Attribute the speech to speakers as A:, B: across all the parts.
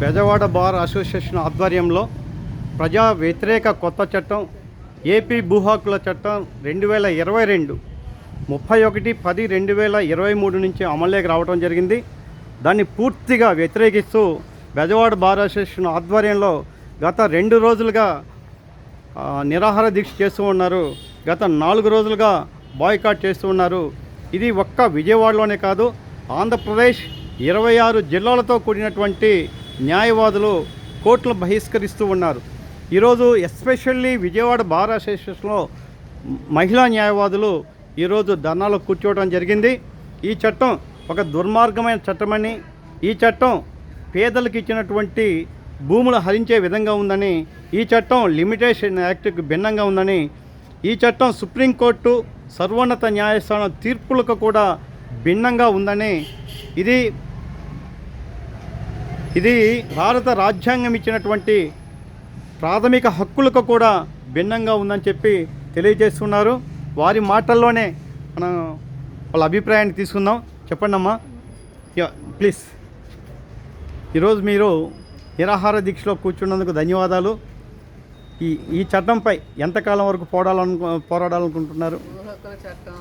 A: Bezawada bar association ఆధ్వర్యంలో ప్రజా వ్యతిరేక కొత్త చట్టం ఏపీ భూ హక్కుల చట్టం 2022 31/10/2023 నుంచి అమల్లోకి రావడం జరిగింది. దాన్ని పూర్తిగా వ్యతిరేకిస్తూ బెజవాడ బార్ అసోసియేషన్ ఆధ్వర్యంలో గత 2 రోజులుగా నిరాహార దీక్ష చేస్తూ ఉన్నారు. గత 4 రోజులుగా బాయ్కాట్ చేస్తూ ఉన్నారు. ఇది ఒక్క విజయవాడలోనే కాదు, ఆంధ్రప్రదేశ్ 26 జిల్లాలతో కూడినటువంటి న్యాయవాదులు కోర్టులు బహిష్కరిస్తూ ఉన్నారు. ఈరోజు ఎస్పెషల్లీ విజయవాడ బార్ అసోసియేషన్లో మహిళా న్యాయవాదులు ఈరోజు ధర్నాలో కూర్చోవడం జరిగింది. ఈ చట్టం ఒక దుర్మార్గమైన చట్టమని, ఈ చట్టం పేదలకు ఇచ్చినటువంటి భూములు హరించే విధంగా ఉందని, ఈ చట్టం లిమిటేషన్ యాక్ట్కి భిన్నంగా ఉందని, ఈ చట్టం సుప్రీంకోర్టు సర్వోన్నత న్యాయస్థానం తీర్పులకు కూడా భిన్నంగా ఉందని, ఇది భారత రాజ్యాంగం ఇచ్చినటువంటి ప్రాథమిక హక్కులకు కూడా భిన్నంగా ఉందని చెప్పి తెలియజేస్తున్నారు. వారి మాటల్లోనే మనం వాళ్ళ అభిప్రాయాన్ని తీసుకుందాం. చెప్పండి అమ్మా, ప్లీజ్. ఈరోజు మీరు నిరాహార దీక్షలో కూర్చున్నందుకు ధన్యవాదాలు. ఈ చట్టంపై ఎంతకాలం వరకు పోరాడాలనుకుంటున్నారు?
B: భూ హక్కుల చట్టం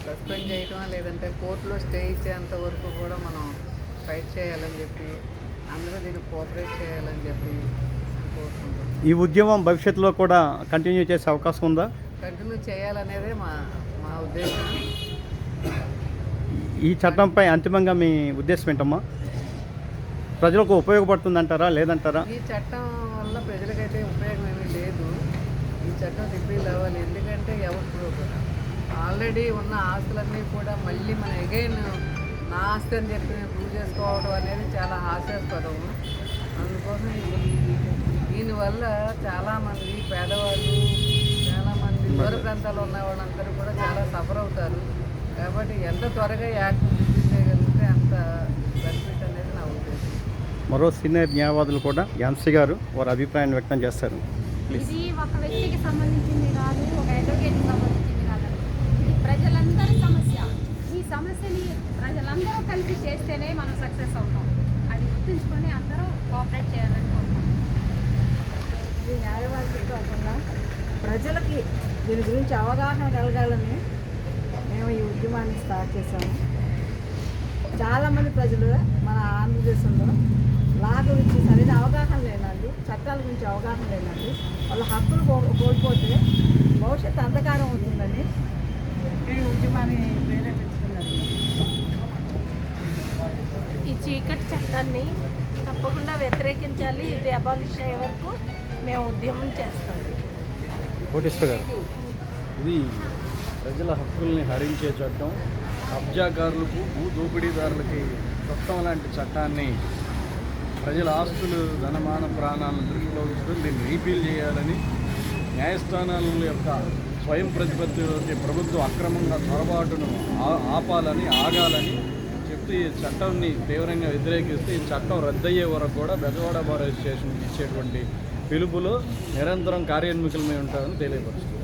B: సస్పెండ్ చేయటం లేదంటే కోర్టులో స్టే ఇచ్చేంత వరకు కూడా మనం ఫైట్ చేయాలని చెప్పి, అందరూ దీన్ని కోఆపరేట్ చేయాలని చెప్పి కోరుకుంటున్నాం.
A: ఈ ఉద్యమం భవిష్యత్తులో కూడా కంటిన్యూ చేసే అవకాశం ఉందా?
B: కంటిన్యూ చేయాలనేదే మా ఉద్దేశం.
A: ఈ చట్టంపై అంతిమంగా మీ ఉద్దేశం ఏంటమ్మా? ప్రజలకు ఉపయోగపడుతుందంటారా లేదంటారా?
B: ఈ చట్టం వల్ల ప్రజలకైతే ఉపయోగం ఏమీ లేదు. ఈ చట్టం రిపీల్ అవ్వాలి. ఎందుకంటే ఎవరు ఆల్రెడీ ఉన్న ఆస్తులన్నీ కూడా మళ్ళీ మన అగైన్ నా ఆస్తి అని చెప్పి ప్రూవ్ చేసుకోవడం అనేది చాలా హాస్యాస్పదం. అందుకోసం దీనివల్ల చాలామంది పేదవాళ్ళు, చాలామంది దూర ప్రాంతాల్లో ఉన్న వాళ్ళందరూ కూడా చాలా సఫర్ అవుతారు. కాబట్టి ఎంత త్వరగా యాక్ట్ చేయగలిగితే అంత బెనిఫిట్ అనేది నా ఉద్దేశం.
A: మరో సీనియర్ న్యాయవాదులు కూడా యాన్సీ గారు వారి అభిప్రాయాన్ని వ్యక్తం చేస్తారు.
C: ఇది ఒక వ్యక్తికి సంబంధించింది కాదు, ఒక అడ్వకేట్కి సంబంధించింది కాదు, ఇది ప్రజలందరి సమస్య. ఈ సమస్యని ప్రజలందరూ కలిసి చేస్తేనే మనం సక్సెస్ అవుతాం. అది గుర్తుంచుకొని అందరూ కోఆపరేట్ చేయాలని కోరుకుంటున్నాం.
D: ఇది న్యాయవాదులు కాకుండా ప్రజలకి దీని గురించి అవగాహన కలగాలని మేము ఈ ఉద్యమాన్ని స్టార్ట్ చేశాము. చాలామంది ప్రజలు మన ఆంధ్రదేశంలో లా గురించి సరైన అవగాహన లేనండి, చట్టాల గురించి అవగాహన లేనండి, వాళ్ళ హక్కులు కోల్పోతే భవిష్యత్తు అంధకారం అవుతుందని ఈ ఉద్యమాన్ని ప్రేరేపించుకున్నారు.
E: ఈ చీకటి చట్టాన్ని తప్పకుండా వ్యతిరేకించాలి. ఇది అబాలిష్ అయ్యే వరకు మేము ఉద్యమం చేస్తాం.
F: ఇది ప్రజల హక్కుల్ని హరించే చట్టం, కబ్జాకారులకు, భూ దోపిడీదారులకి చట్టం లాంటి చట్టాన్ని ప్రజల ఆస్తులు, ధనమాన ప్రాణాలను దృష్టిలో ఉంచుకొని దీన్ని రీపీల్ చేయాలని, న్యాయస్థానాల యొక్క స్వయం ప్రతిపత్తిలోకి ప్రభుత్వం అక్రమంగా చొరబాటును ఆగాలని చెప్తూ ఈ చట్టాన్ని తీవ్రంగా వ్యతిరేకిస్తూ ఈ చట్టం రద్దయ్యే వరకు కూడా బెజవాడ బార్ అసోసియేషన్ ఇచ్చేటువంటి పిలుపులో నిరంతరం కార్యోన్ముఖులమై ఉంటారని తెలియపరుస్తుంది.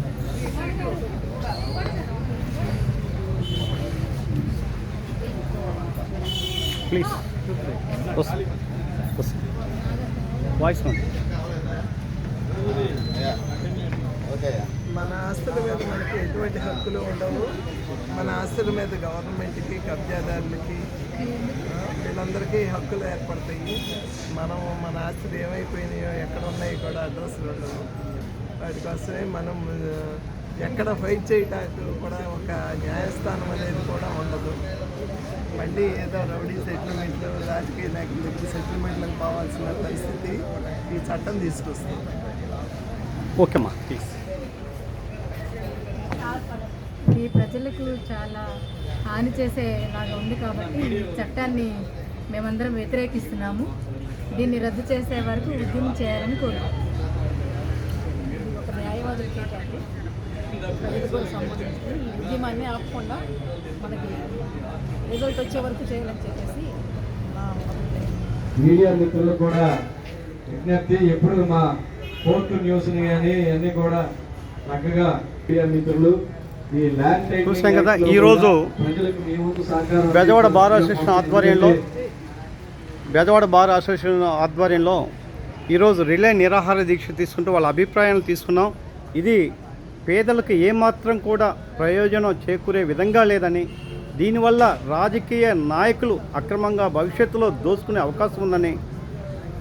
A: ప్లీజ్ వాయిస్
G: మన ఆస్తుల మీద మనకి ఎటువంటి హక్కులు ఉండవు. మన ఆస్తుల మీద గవర్నమెంట్కి, కబ్జాదారులకి, వీళ్ళందరికీ హక్కులు ఏర్పడతాయి. మనం మన ఆస్తులు ఏమైపోయినాయో, ఎక్కడ ఉన్నాయి కూడా అడ్రస్లు ఉండవు. వాటి కోసమే మనం ఎక్కడ ఫైట్ చేయటానికి కూడా ఒక న్యాయస్థానం అనేది కూడా ఉండదు. మళ్ళీ ఏదో రౌడీ సెటిల్మెంట్లు, రాజకీయ నాయకులకి సెటిల్మెంట్లకు పోవాల్సిన పరిస్థితి ఈ చట్టం తీసుకొస్తుంది.
A: ఓకేమ్మా, ప్లీజ్.
C: ఈ ప్రజలకు చాలా హాని చేసేలాగా ఉంది కాబట్టి ఈ చట్టాన్ని మేమందరం వ్యతిరేకిస్తున్నాము. దీన్ని రద్దు చేసే వరకు ఉద్యమం చేయాలని కోరుకుంటున్నాం.
D: ఒక న్యాయవాదులకి ఏంటంటే ప్రజలకు సంబంధించి ఈ ఉద్యమాన్ని ఆపకుండా మనకి రిజల్ట్ వచ్చే వరకు చేయాలని చెప్పేసి
H: మీడియా మిత్రులు కూడా విజ్ఞప్తి, ఎప్పుడు మా కోర్టు న్యూస్ని కానీ అన్నీ కూడా చక్కగా మీడియా మిత్రులు
A: చూసాం కదా. ఈరోజు బెజవాడ బార్ అసోసియేషన్ ఆధ్వర్యంలో బెజవాడ బార్ అసోసియేషన్ ఆధ్వర్యంలో ఈరోజు రిలే నిరాహార దీక్ష తీసుకుంటూ వాళ్ళ అభిప్రాయాలు తీసుకున్నాం. ఇది పేదలకు ఏమాత్రం కూడా ప్రయోజనం చేకూరే విధంగా లేదని, దీనివల్ల రాజకీయ నాయకులు అక్రమంగా భవిష్యత్తులో దోచుకునే అవకాశం ఉందని,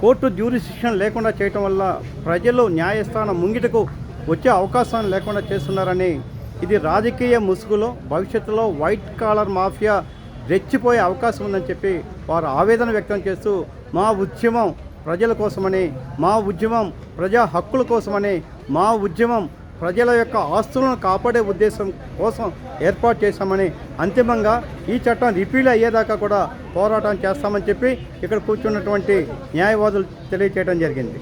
A: కోర్టు జ్యూరిస్డిక్షన్ లేకుండా చేయటం వల్ల ప్రజలు న్యాయస్థానం ముంగిటకు వచ్చే అవకాశాన్ని లేకుండా చేస్తున్నారని, ఇది రాజకీయ ముసుగులో భవిష్యత్తులో వైట్ కాలర్ మాఫియా రెచ్చిపోయే అవకాశం ఉందని చెప్పి వారు ఆవేదన వ్యక్తం చేస్తూ, మా ఉద్యమం ప్రజల కోసమని, మా ఉద్యమం ప్రజా హక్కుల కోసమని, మా ఉద్యమం ప్రజల యొక్క ఆస్తులను కాపాడే ఉద్దేశం కోసం ఏర్పాటు చేశామని, అంతిమంగా ఈ చట్టం రిపీల్ అయ్యేదాకా కూడా పోరాటం చేస్తామని చెప్పి ఇక్కడ కూర్చున్నటువంటి న్యాయవాదులు తెలియచేయడం జరిగింది.